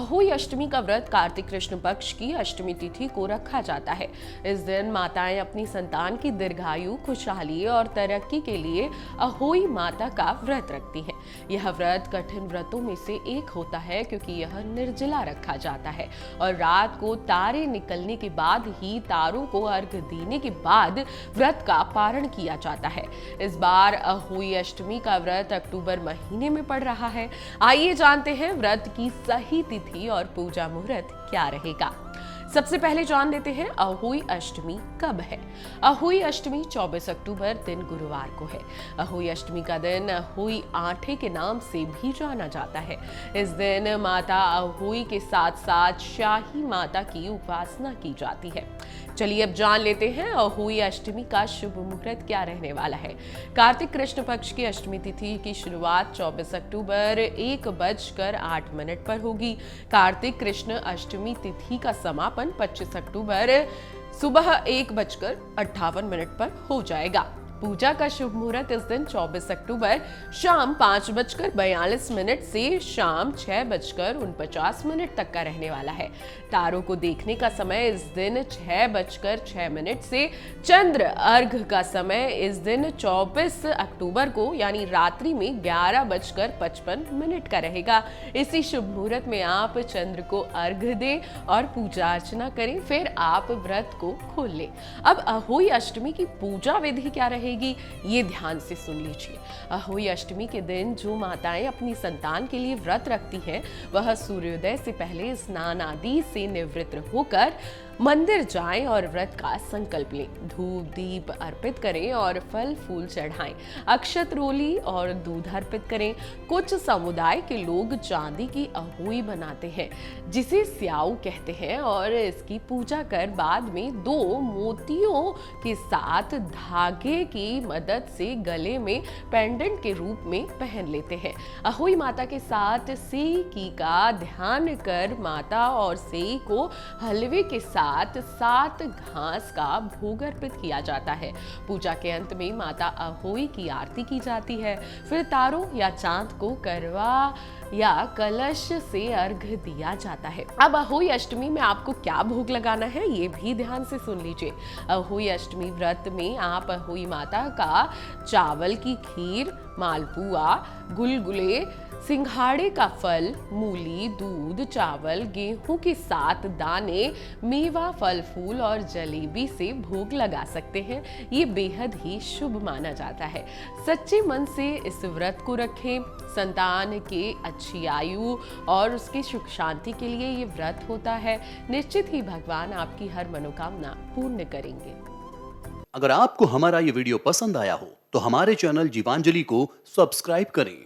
अहोई अष्टमी का व्रत कार्तिक कृष्ण पक्ष की अष्टमी तिथि को रखा जाता है। इस दिन माताएं अपनी संतान की दीर्घायु, खुशहाली और तरक्की के लिए अहोई माता का व्रत रखती हैं। यह व्रत कठिन व्रतों में से एक होता है क्योंकि यह निर्जला रखा जाता है और रात को तारे निकलने के बाद ही तारों को अर्घ्य देने के बाद व्रत का पारण किया जाता है। इस बार अहोई अष्टमी का व्रत अक्टूबर महीने में पड़ रहा है। आइए जानते हैं व्रत की सही तिथि और पूजा मुहूर्त क्या रहेगा। सबसे पहले जान लेते हैं अहोई अष्टमी कब है। अहोई अष्टमी 24 अक्टूबर दिन गुरुवार को है। अहोई अष्टमी का दिन अहोई आठे के नाम से भी जाना जाता है। इस दिन माता अहोई के साथ साथ शाही माता की उपासना की जाती है। चलिए अब जान लेते हैं अहोई अष्टमी का शुभ मुहूर्त क्या रहने वाला है। कार्तिक कृष्ण पक्ष की अष्टमी तिथि की शुरुआत 24 अक्टूबर 1:08 पर होगी। कार्तिक कृष्ण अष्टमी तिथि का समापन 25 अक्टूबर सुबह 1:58 पर हो जाएगा। पूजा का शुभ मुहूर्त इस दिन 24 अक्टूबर शाम 5:42 से शाम 6:49 तक का रहने वाला है। तारों को देखने का समय इस दिन 6:06 से चंद्र अर्घ का समय इस दिन 24 अक्टूबर को यानी रात्रि में 11:55 का रहेगा। इसी शुभ मुहूर्त में आप चंद्र को अर्घ दें और पूजा अर्चना करें, फिर आप व्रत को खोल लें। अब अहोई अष्टमी की पूजा विधि क्या रहेगी ये ध्यान से सुन लीजिए। अहोई अष्टमी के दिन जो माताएं अपनी संतान के लिए व्रत रखती हैं वह सूर्योदय से पहले स्नान आदि से निवृत्त होकर मंदिर जाएं और व्रत का संकल्प लें। धूप दीप अर्पित करें और फल फूल चढ़ाएं। अक्षत रोली और दूध अर्पित करें। कुछ समुदाय के लोग चांदी की अहोई बनाते हैं जिसे स्याऊ कहते हैं और इसकी पूजा कर बाद में 2 मोतियों के साथ धागे की मदद से गले में पेंडेंट के रूप में पहन लेते हैं। अहोई माता के साथ सेई का ध्यान कर माता और सेई को हलवे के साथ 7 घास का भोग अर्पित किया जाता है। पूजा के अंत में माता अहोई की आरती की जाती है। फिर तारों या चांद को करवा या कलश से अर्घ्य दिया जाता है। अब अहोई अष्टमी में आपको क्या भोग लगाना है ये भी ध्यान से सुन लीजिए। अहोई अष्टमी व्रत में आप अहोई माता का चावल की खीर, मालपुआ, गुलगुले, सिंघाड़े का फल, मूली, दूध, चावल, गेहूं के 7 दाने, मेवा, फल फूल और जलेबी से भोग लगा सकते हैं। ये बेहद ही शुभ माना जाता है। सच्चे मन से इस व्रत को रखें। संतान के अच्छी आयु और उसकी सुख शांति के लिए ये व्रत होता है। निश्चित ही भगवान आपकी हर मनोकामना पूर्ण करेंगे। अगर आपको हमारा ये वीडियो पसंद आया हो तो हमारे चैनल जीवांजलि को सब्सक्राइब करें